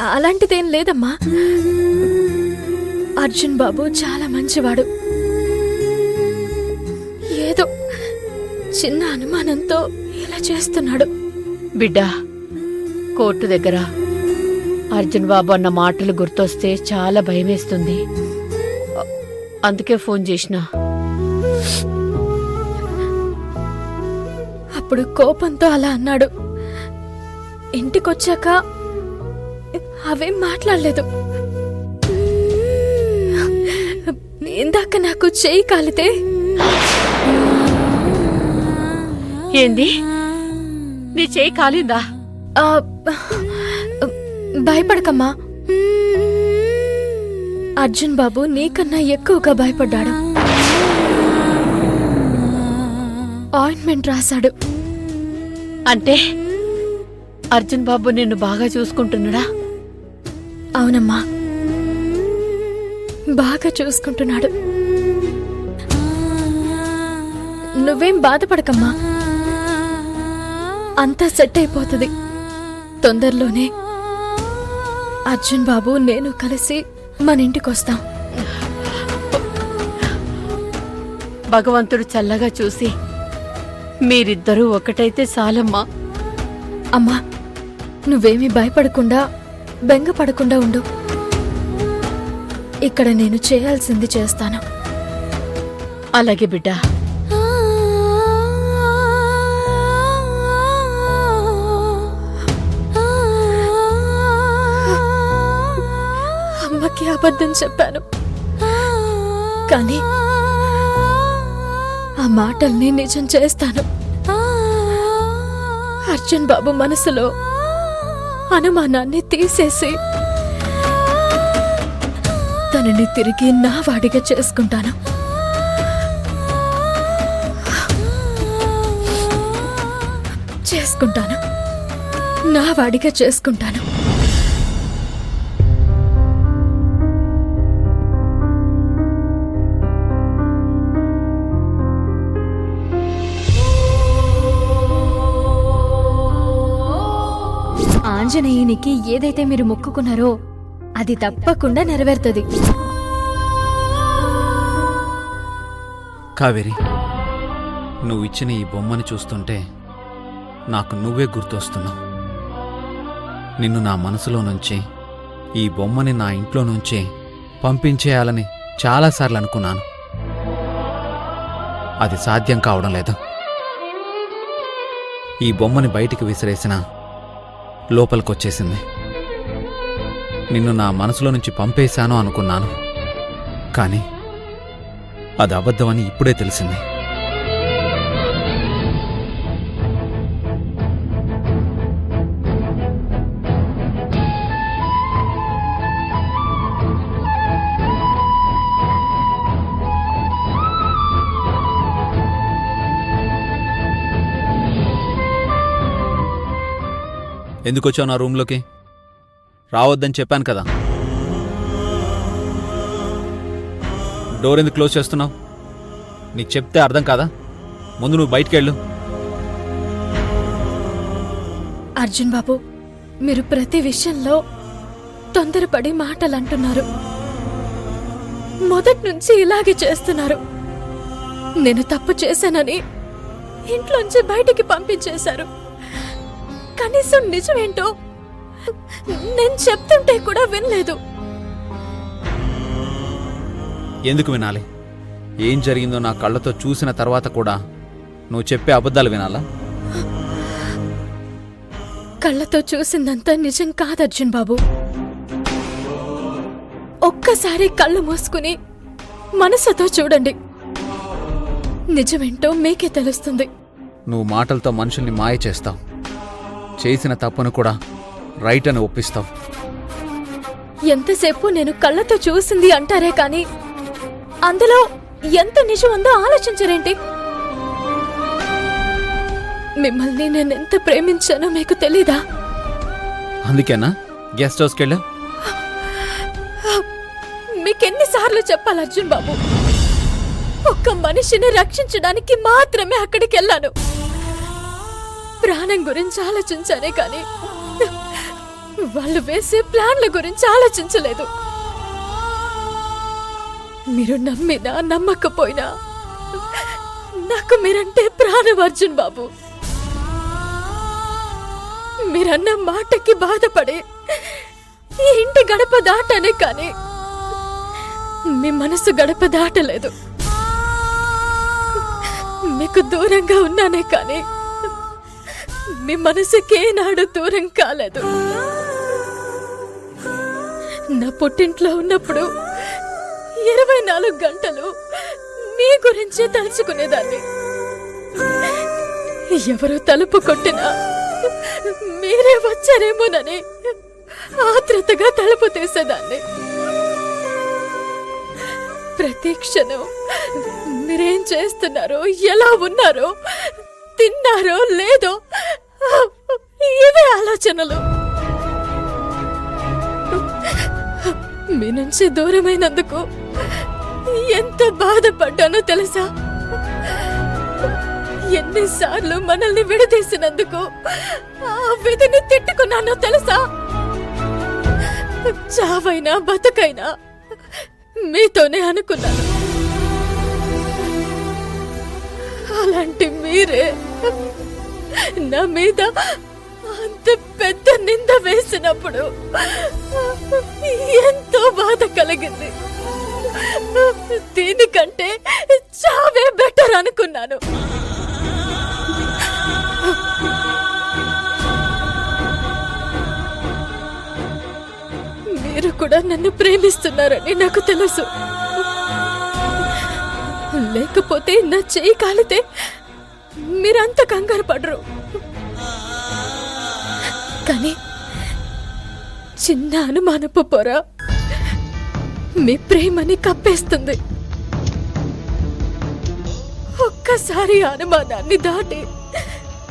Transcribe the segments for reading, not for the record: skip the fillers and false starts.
అలాంటిదేం లేదమ్మా. అర్జున్ బాబు చాలా మంచివాడు. ఏదో చిన్న అనుమానంతో ఇలా చేస్తున్నాడు. బిడ్డా, కోర్టు దగ్గర అర్జున్ బాబు అన్న మాటలు గుర్తొస్తే చాలా భయమేస్తుంది. అందుకే ఫోన్ చేసినా. అప్పుడు కోపంతో అలా అన్నాడు. ఇంటికొచ్చాక అవేం మాట్లాడలేదు. ఇందాక నాకు చెయ్యి కాలితే. ఏంది? నీ చెయ్యి కాలిందా? భయపడకమ్మా. అర్జున్ బాబు నీకన్నా ఎక్కువగా భయపడ్డాడు. ఆయింట్మెంట్ రాశాడు. అంటే అర్జున్ బాబు నిన్ను బాగా చూసుకుంటున్నాడా? అవునమ్మా, బాగా చూసుకుంటున్నాడు. నువ్వేం బాధపడకమ్మా, అంతా సెట్ అయిపోతుంది. తొందరలోనే అర్జున్ బాబు నేను కలిసి మన ఇంటికొస్తాం. భగవంతుడు చల్లగా చూసి మీరిద్దరూ ఒకటైతే చాలమ్మా. అమ్మా, నువ్వేమీ భయపడకుండా బెంగపడకుండా ఉండు. ఇక్కడ నేను చేయాల్సింది చేస్తాను. అలాగే బిడ్డా. అమ్మకి అబద్ధం చెప్పాను, కానీ ఆ మాటల్ని నిజం చేస్తాను. అర్జున్ బాబు మనసులో అనుమానాన్ని తీసేసి తనని తిరిగి నా వాడిగా చేసుకుంటాను. నా వాడిగా చేసుకుంటాను. ఆంజనేయునికి ఏదైతే మీరు మొక్కుకున్నారో అది తప్పకుండా నెరవేరుతుంది. కావేరి, నువ్వు ఇచ్చిన ఈ బొమ్మని చూస్తుంటే నాకు నువ్వే గుర్తొస్తున్నావు. నిన్ను నా మనసులో నుంచి, ఈ బొమ్మని నా ఇంట్లో నుంచి పంపించేయాలని చాలాసార్లు అనుకున్నాను. అది సాధ్యం కావడం లేదు. ఈ బొమ్మని బయటికి విసిరేసిన లోపలికొచ్చేసింది. నిన్ను నా మనసులో నుంచి పంపేశాను అనుకున్నాను, కానీ అది అబద్ధమని ఇప్పుడే తెలిసింది. ఎందుకొచ్చావు నా రూంలోకి? రావద్దని చెప్పాను కదా. డోర్ ఎందుకు క్లోజ్ చేస్తున్నావు? నీకు చెప్తే అర్థం కాదా? ముందు నువ్వు బయటికెళ్ళు. అర్జున్ బాబు, మీరు ప్రతి విషయంలో తొందరపడి మాటలు అంటున్నారు. మొదటి నుంచి ఇలాగే చేస్తున్నారు. నేను తప్పు చేశానని ఇంట్లోంచి బయటికి పంపించేశారు. కనీసం నిజమేంటో నేను చెప్తుంటే కూడా వినలేదు. ఎందుకు వినాలి? ఏం జరిగిందో నా కళ్ళతో చూసిన తర్వాత కూడా నువ్వు చెప్పే అబద్ధాలు వినాలా? కళ్ళతో చూసిందంతా నిజం కాదు అర్జున్ బాబు. ఒక్కసారి కళ్ళు మూసుకుని మనసుతో చూడండి. నిజమేంటో మీకే తెలుస్తుంది. నువ్వు మాటలతో మనుషుల్ని మాయ చేస్తావు. చేసిన తప్పును కూడా రైట్ అని ఒప్పిస్తావు. ఎంతసేపు నేను కళ్ళతో చూసింది అంటారే కాని అందులో ఎంత నిజం ఉందో ఆలోచించరేంటి? మిమ్మల్ని నేనెంత ప్రేమించానో మీకు తెలీదా? అందుకేనా గెస్ట్ హౌస్కి వెళ్ళా? మీకెన్నిసార్లు చెప్పాలి అర్జున్ బాబు? ఒక్క మనిషిని రక్షించడానికి మాత్రమే అక్కడికి వెళ్ళాను. ప్రాణం గురించి ఆలోచించానే కాని వాళ్ళు వేసే ప్లాన్ల గురించి ఆలోచించలేదు. మీరు నమ్మినా నమ్మకపోయినా నాకు మీరంటే ప్రాణం అర్జున్ బాబు. మీరన్న మాటకి బాధపడి ఈ ఇంటి గడప దాటానే కానీ మీ మనసు గడప దాటలేదు. మీకు దూరంగా ఉన్నానే కానీ మీ మనసుకేనాడు దూరం కాలేదు. నా పుట్టింట్లో ఉన్నప్పుడు 24 గంటలు మీ గురించే తలుచుకునేదాన్ని. ఎవరో తలుపు కొట్టినా మీరే వచ్చారేమోనని ఆత్రుతగా తలుపు తీసేదాన్ని. ప్రతి క్షణం మీరేం చేస్తున్నారో, ఎలా ఉన్నారో, తిన్నారో లేదో ఇవే ఆలోచనలు. మీ నుంచి దూరమైనందుకు ఎంత బాధపడ్డానో తెలుసా? ఎన్నిసార్లు మనల్ని విడదీసినందుకు ఆ విధిని తిట్టుకున్నానో తెలుసా? చావైనా బతుకైనా మీతోనే అనుకున్నాను. అలాంటి మీరే నా మీద అంత పెద్ద నింద వేసినప్పుడు ఎంతో బాధ కలిగింది. దీనికంటే చావే బెటర్ అనుకున్నాను. మీరు కూడా నన్ను ప్రేమిస్తున్నారని నాకు తెలుసు. లేకపోతే నా చేయి కాలితే మీరంత కంగారు పడరు. కానీ చిన్న అనుమానపు పొర మీ ప్రేమని కప్పేస్తుంది. ఒక్కసారి అనుమానాన్ని దాటి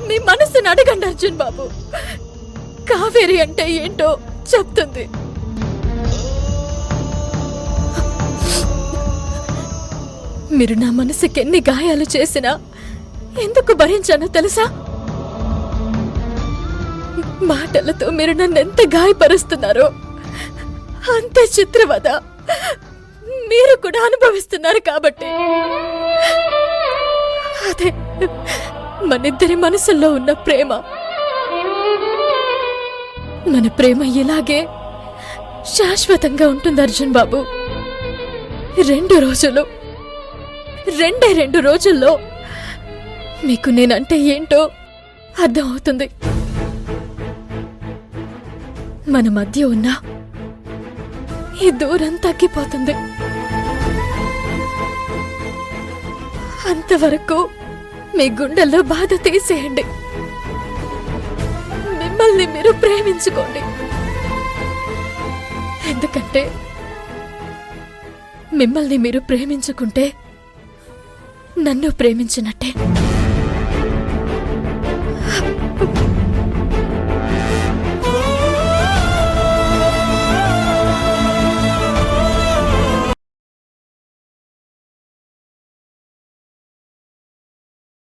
మీ మనసుని అడగండి అర్జున్ బాబు. కావేరి అంటే ఏంటో చెప్తుంది. మీరు నా మనసుకి ఎన్ని గాయాలు చేసినా ఎందుకు భరించానో తెలుసా? మాటలతో మీరు నన్ను ఎంత గాయపరుస్తున్నారో అంతే చిత్రవద మీరు కూడా అనుభవిస్తున్నారు కాబట్టి. అదే మనిద్దరి మనసుల్లో ఉన్న ప్రేమ. మన ప్రేమ ఇలాగే శాశ్వతంగా ఉంటుంది అర్జున్ బాబు. 2 రోజుల్లో మీకు నేనంటే ఏంటో అర్థం అవుతుంది. మన మధ్య ఉన్న ఈ దూరం తగ్గిపోతుంది. అంతవరకు మీ గుండెల్లో బాధ తీసేయండి. మిమ్మల్ని మీరు ప్రేమించుకోండి. ఎందుకంటే మిమ్మల్ని మీరు ప్రేమించుకుంటే నన్ను ప్రేమించినట్టే.